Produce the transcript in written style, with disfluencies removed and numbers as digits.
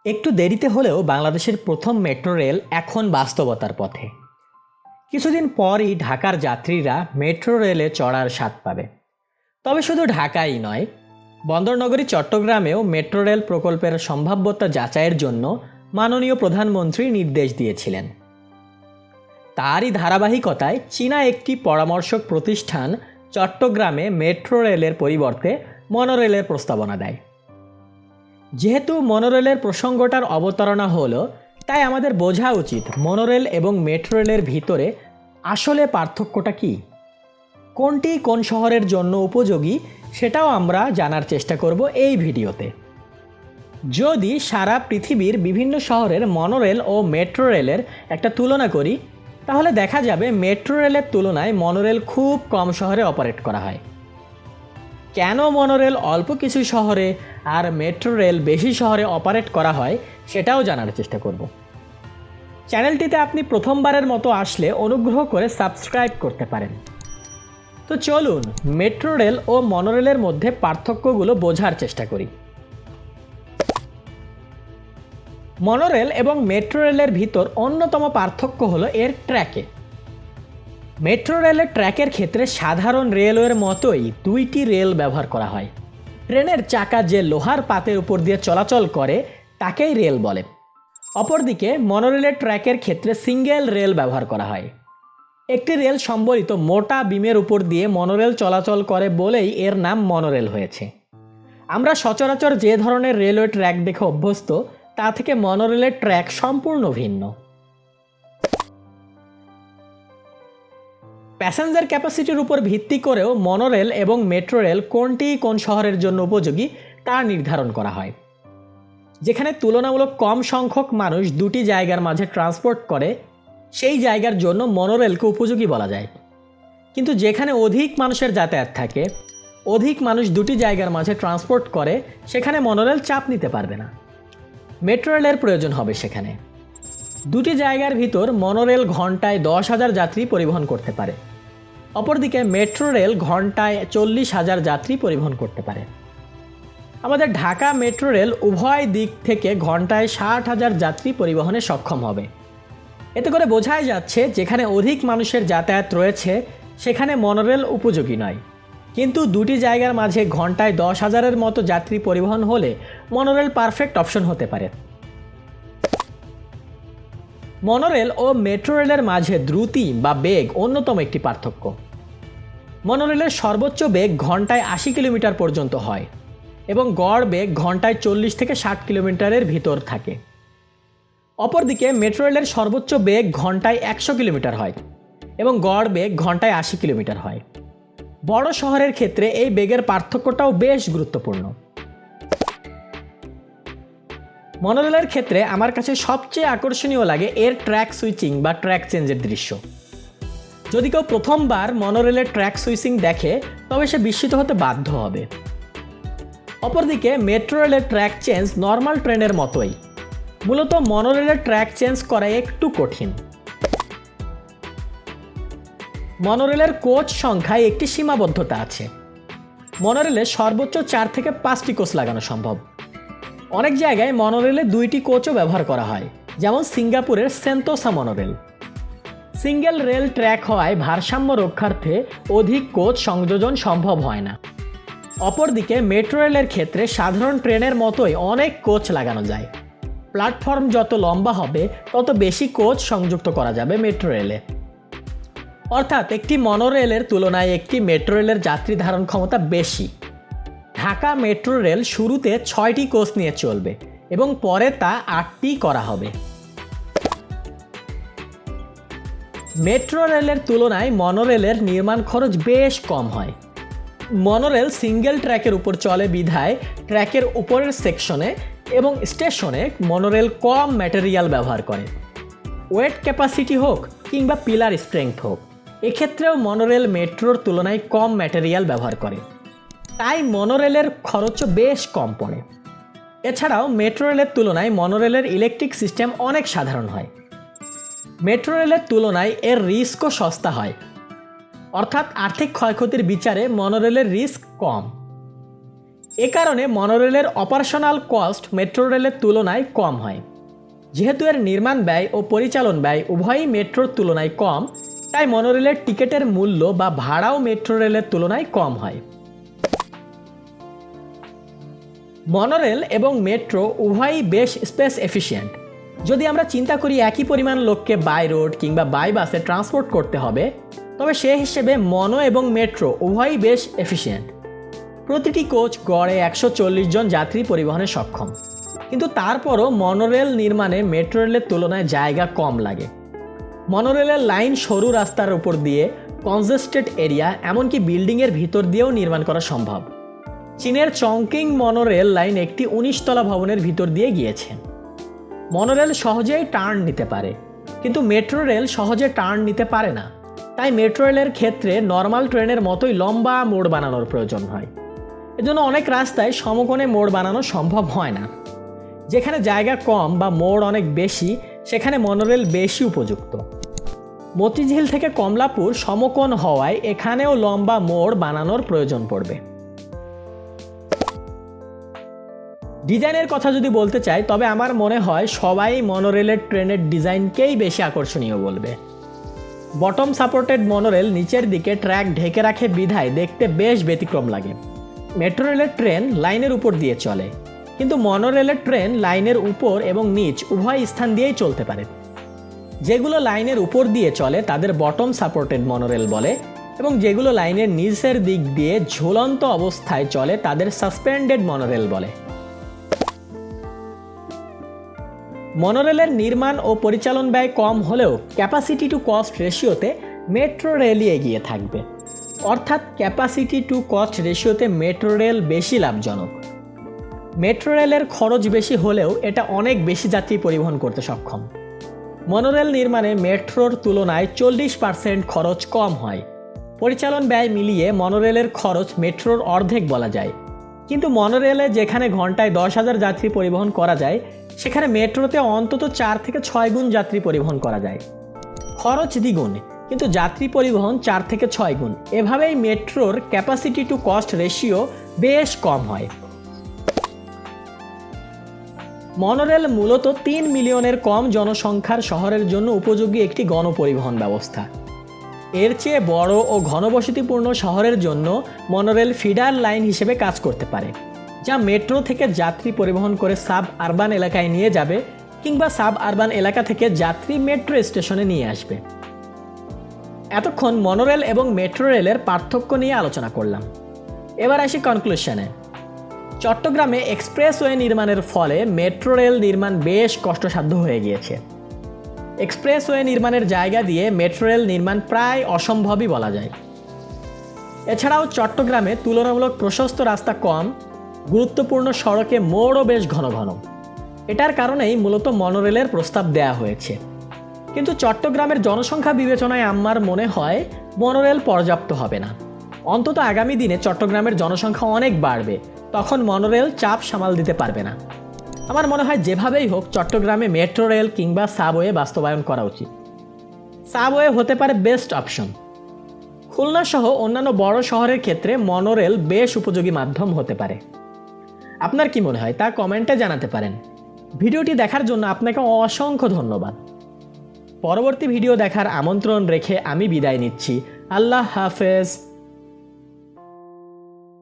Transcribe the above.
একটু দেরিতে হলেও বাংলাদেশের প্রথম মেট্রো রেল এখন বাস্তবতার পথে। কিছুদিন পরই ঢাকার যাত্রীরা মেট্রো রেলে চড়ার স্বাদ পাবে। তবে শুধু ঢাকাই নয়, বন্দরনগরী চট্টগ্রামেও মেট্রো রেল প্রকল্পের সম্ভাব্যতা যাচাইয়ের জন্য মাননীয় প্রধানমন্ত্রী নির্দেশ দিয়েছিলেন। তারই ধারাবাহিকতায় চীনা একটি পরামর্শক প্রতিষ্ঠান চট্টগ্রামে মেট্রো রেলের পরিবর্তে মনোরেলের প্রস্তাবনা দেয়। যেহেতু মনোরেলের প্রসঙ্গটার অবতারণা হলো, তাই আমাদের বোঝা উচিত মনোরেল এবং মেট্রো রেলের ভিতরে আসলে পার্থক্যটা কী, কোনটি কোন শহরের জন্য উপযোগী সেটাও আমরা জানার চেষ্টা করব এই ভিডিওতে। যদি সারা পৃথিবীর বিভিন্ন শহরের মনোরেল ও মেট্রো রেলের একটা তুলনা করি, তাহলে দেখা যাবে মেট্রো রেলের তুলনায় মনোরেল খুব কম শহরে অপারেট করা হয়। কেন মনোরেল অল্প কিছু শহরে আর মেট্রো রেল বেশি শহরে অপারেট করা হয় সেটাও জানার চেষ্টা করব। চ্যানেলটিতে আপনি প্রথমবারের মতো আসলে অনুগ্রহ করে সাবস্ক্রাইব করতে পারেন। তো চলুন মেট্রো রেল ও মনোরেলের মধ্যে পার্থক্যগুলো বোঝার চেষ্টা করি। মনোরেল এবং মেট্রো রেলের ভিতর অন্যতম পার্থক্য হলো এর ট্র্যাকে। মেট্রো রেলের ট্র্যাকের ক্ষেত্রে সাধারণ রেলওয়ের মতোই দুইটি রেল ব্যবহার করা হয়। ট্রেনের চাকা যে লোহার পাতের উপর দিয়ে চলাচল করে তাকেই রেল বলে। অপরদিকে মনোরেলের ট্র্যাকের ক্ষেত্রে সিঙ্গেল রেল ব্যবহার করা হয়। একটি রেল সম্বলিত মোটা বিমের উপর দিয়ে মনোরেল চলাচল করে বলেই এর নাম মনোরেল হয়েছে। আমরা সচরাচর যে ধরনের রেলওয়ে ট্র্যাক দেখে অভ্যস্ত, তা থেকে মনোরেলের ট্র্যাক সম্পূর্ণ ভিন্ন। প্যাসেঞ্জার ক্যাপাসিটির উপর ভিত্তি করেও মনোরেল এবং মেট্রো রেল কোনটি কোন শহরের জন্য উপযোগী তা নির্ধারণ করা হয়। যেখানে তুলনামূলক কম সংখ্যক মানুষ দুটি জায়গার মাঝে ট্রান্সপোর্ট করে, সেই জায়গার জন্য মনোরেলকে উপযোগী বলা যায়। কিন্তু যেখানে অধিক মানুষের যাতায়াত থাকে, অধিক মানুষ দুটি জায়গার মাঝে ট্রান্সপোর্ট করে, সেখানে মনোরেল চাপ নিতে পারবে না, মেট্রো রেলের প্রয়োজন হবে সেখানে। দুটি জায়গার ভিতর মনোরেল ঘন্টায় 10,000 যাত্রী পরিবহন করতে পারে, অপরদিকে মেট্রো রেল ঘন্টায় 40,000 যাত্রী পরিবহন করতে পারে। আমাদের ঢাকা মেট্রো রেল উভয় দিক থেকে ঘন্টায় 60,000 যাত্রী পরিবহনে সক্ষম হবে। এতে করে বোঝাই যাচ্ছে যেখানে অধিক মানুষের যাতায়াত রয়েছে সেখানে মনোরেল উপযোগী নয়, কিন্তু দুটি জায়গার মাঝে ঘন্টায় 10,000-এর মতো যাত্রী পরিবহন হলে মনোরেল পারফেক্ট অপশন হতে পারে। মনোরেল ও মেট্রো রেলের মাঝে দ্রুতি বা বেগ অন্যতম একটি পার্থক্য। মনোরেলের সর্বোচ্চ বেগ ঘন্টায় 80 কিলোমিটার পর্যন্ত হয় এবং গড় বেগ ঘন্টায় 40 থেকে 60 কিলোমিটারের ভিতর থাকে। অপরদিকে মেট্রো রেলের সর্বোচ্চ বেগ ঘন্টায় 100 কিলোমিটার হয় এবং গড় বেগ ঘন্টায় 80 কিলোমিটার হয়। বড় শহরের ক্ষেত্রে এই বেগের পার্থক্যটাও বেশ গুরুত্বপূর্ণ। মনোরেলের ক্ষেত্রে আমার কাছে সবচেয়ে আকর্ষণীয় লাগে এর ট্র্যাক সুইচিং বা ট্র্যাক চেঞ্জের দৃশ্য। যদি কেউ প্রথমবার মনোরেলের ট্র্যাক সুইচিং দেখে, তবে সে বিস্মিত হতে বাধ্য হবে। অপরদিকে মেট্রো রেলের ট্র্যাক চেঞ্জ নর্মাল ট্রেনের মতোই, মূলত মনোরেলের ট্র্যাক চেঞ্জ করা একটু কঠিন। মনোরেলের কোচ সংখ্যায় একটি সীমাবদ্ধতা আছে। মনোরেলে সর্বোচ্চ 4 থেকে 5টি কোচ লাগানো সম্ভব। অনেক জায়গায় মনোরেলে 2টি কোচও ব্যবহার করা হয়, যেমন সিঙ্গাপুরের Sentosa monorail. Single rail track হওয়ায় ভারসাম্য রক্ষার্থে অধিক কোচ সংযোজন সম্ভব হয় না। অপরদিকে মেট্রো রেলের ক্ষেত্রে সাধারণ ট্রেনের মতোই অনেক কোচ লাগানো যায়। প্ল্যাটফর্ম যত লম্বা হবে তত বেশি কোচ সংযুক্ত করা যাবে মেট্রো রেলে। অর্থাৎ একটি মনোরেলের তুলনায় একটি মেট্রো রেলের যাত্রী ধারণ ক্ষমতা বেশি। ঢাকা মেট্রো রেল শুরুতে 6টি কোচ নিয়ে চলবে এবং পরে তা 8টি করা হবে। মেট্রো রেলের তুলনায় মনোরেলের নির্মাণ খরচ বেশ কম হয়। মনোরেল সিঙ্গেল ট্র্যাকের উপর চলে বিধায় ট্র্যাকের উপরের সেকশনে এবং স্টেশনে মনোরেল কম ম্যাটেরিয়াল ব্যবহার করে। ওয়েট ক্যাপাসিটি হোক কিংবা পিলার স্ট্রেংথ হোক, এক্ষেত্রেও মনোরেল মেট্রোর তুলনায় কম ম্যাটেরিয়াল ব্যবহার করে, তাই মনোরেলের খরচও বেশ কম পড়ে। এছাড়াও মেট্রো রেলের তুলনায় মনোরেলের ইলেকট্রিক সিস্টেম অনেক সাধারণ হয়। মেট্রো রেলের তুলনায় এর রিস্কও সস্তা হয়, অর্থাৎ আর্থিক ক্ষয়ক্ষতির বিচারে মনোরেলের রিস্ক কম। এ কারণে মনোরেলের অপারেশনাল কস্ট মেট্রো রেলের তুলনায় কম হয়। যেহেতু এর নির্মাণ ব্যয় ও পরিচালন ব্যয় উভয়ই মেট্রোর তুলনায় কম, তাই মনোরেলের টিকিটের মূল্য বা ভাড়াও মেট্রো রেলের তুলনায় কম হয়। মনোরেল এবং মেট্রো উভয়ই বেশ স্পেস এফিশিয়েন্ট। যদি আমরা চিন্তা করি একই পরিমাণ লোককে বাই রোড কিংবা বাই বাসে ট্রান্সপোর্ট করতে হবে, তবে সে হিসেবে মনো এবং মেট্রো উভয়ই বেশ এফিশিয়েন্ট। প্রতিটি কোচ গড়ে 140 জন যাত্রী পরিবহনে সক্ষম, কিন্তু তারপরও মনোরেল নির্মাণে মেট্রো রেলের তুলনায় জায়গা কম লাগে। মনোরেলের লাইন সরু রাস্তার উপর দিয়ে, কনজেস্টেড এরিয়া, এমনকি বিল্ডিংয়ের ভিতর দিয়েও নির্মাণ করা সম্ভব। চীনের চংকিং মনোরেল লাইন একটি 19 তলা ভবনের ভিতর দিয়ে গিয়েছে। মনোরেল সহজেই টার্ন নিতে পারে, কিন্তু মেট্রো রেল সহজে টার্ন নিতে পারে না। তাই মেট্রো রেলের ক্ষেত্রে নর্মাল ট্রেনের মতোই লম্বা মোড় বানানোর প্রয়োজন হয়। এজন্য অনেক রাস্তায় সমকোণে মোড় বানানো সম্ভব হয় না। যেখানে জায়গা কম বা মোড় অনেক বেশি, সেখানে মনোরেল বেশি উপযুক্ত। মতিঝিল থেকে কমলাপুর সমকোণ হওয়ায় এখানেও লম্বা মোড় বানানোর প্রয়োজন পড়বে। ডিজাইনের কথা যদি বলতে চাই, তবে আমার মনে হয় সবাই মনোরেলের ট্রেনের ডিজাইনকেই বেশি আকর্ষণীয় বলবে। বটম সাপোর্টেড মনোরেল নিচের দিকে ট্র্যাক ঢেকে রাখে বিধায় দেখতে বেশ ব্যতিক্রম লাগে। মেট্রো রেলের ট্রেন লাইনের উপর দিয়ে চলে, কিন্তু মনোরেলের ট্রেন লাইনের উপর এবং নিচ উভয় স্থান দিয়েই চলতে পারে। যেগুলো লাইনের উপর দিয়ে চলে তাদের বটম সাপোর্টেড মনোরেল বলে, এবং যেগুলো লাইনের নিচের দিক দিয়ে ঝুলন্ত অবস্থায় চলে তাদের সাসপেন্ডেড মনোরেল বলে। মনোরেলের নির্মাণ ও পরিচালন ব্যয় কম হলেও ক্যাপাসিটি টু কস্ট রেশিওতে মেট্রো রেলই এগিয়ে থাকবে। অর্থাৎ ক্যাপাসিটি টু কস্ট রেশিওতে মেট্রো রেল বেশি লাভজনক। মেট্রো রেলের খরচ বেশি হলেও এটা অনেক বেশি যাত্রী পরিবহন করতে সক্ষম। মনোরেল নির্মাণে মেট্রোর তুলনায় 40% খরচ কম হয়। পরিচালন ব্যয় মিলিয়ে মনোরেলের খরচ মেট্রোর অর্ধেক বলা যায়। কিন্তু মনোরেলে যেখানে ঘন্টায় 10,000 যাত্রী পরিবহন করা যায়, সেখানে মেট্রোতে অন্তত 4 থেকে 6 গুণ যাত্রী পরিবহন করা যায়। খরচ দ্বিগুণ, কিন্তু যাত্রী পরিবহন 4 থেকে 6 গুণ। এভাবেই মেট্রোর ক্যাপাসিটি টু কস্ট রেশিও বেশ কম হয়। মনোরেল মূলত 3 মিলিয়নের কম জনসংখ্যার শহরের জন্য উপযোগী একটি গণপরিবহন ব্যবস্থা। এর চেয়ে বড় ও ঘনবসতিপূর্ণ শহরের জন্য মনোরেল ফিডার লাইন হিসেবে কাজ করতে পারে, যা মেট্রো থেকে যাত্রী পরিবহন করে সাব আরবান এলাকায় নিয়ে যাবে কিংবা সাব আরবান এলাকা থেকে যাত্রী মেট্রো স্টেশনে নিয়ে আসবে। এতক্ষণ মনোরেল এবং মেট্রো রেলের পার্থক্য নিয়ে আলোচনা করলাম। এবার আসি কনক্লুশনে। চট্টগ্রামে এক্সপ্রেসওয়ে নির্মাণের ফলে মেট্রো রেল নির্মাণ বেশ কষ্টসাধ্য হয়ে গিয়েছে। এক্সপ্রেসওয়ে নির্মাণের জায়গা দিয়ে মেট্রো রেল নির্মাণ প্রায় অসম্ভবই বলা যায়। এছাড়াও চট্টগ্রামে তুলনামূলক প্রশস্ত রাস্তা কম, গুরুত্বপূর্ণ সড়কে মোড়ও বেশ ঘন ঘন। এটার কারণেই মূলত মনোরেলের প্রস্তাব দেয়া হয়েছে। কিন্তু চট্টগ্রামের জনসংখ্যা বিবেচনায় আমার মনে হয় মনোরেল পর্যাপ্ত হবে না। অন্তত আগামী দিনে চট্টগ্রামের জনসংখ্যা অনেক বাড়বে, তখন মনোরেল চাপ সামাল দিতে পারবে না। আমার মনে হয় যেভাবেই হোক চট্টগ্রামে মেট্রো রেল কিংবা সাবওয়ে বাস্তবায়ন করা উচিত। সাবওয়ে হতে পারে বেস্ট অপশন। খুলনা সহ অন্যান্য বড় শহরের ক্ষেত্রে মনোরেল বেশ উপযোগী মাধ্যম হতে পারে। আপনার কি মনে হয় তা কমেন্টে জানাতে পারেন। ভিডিওটি দেখার জন্য আপনাকে অসংখ্য ধন্যবাদ। পরবর্তী ভিডিও দেখার আমন্ত্রণ রেখে আমি বিদায় নিচ্ছি। আল্লাহ হাফেজ।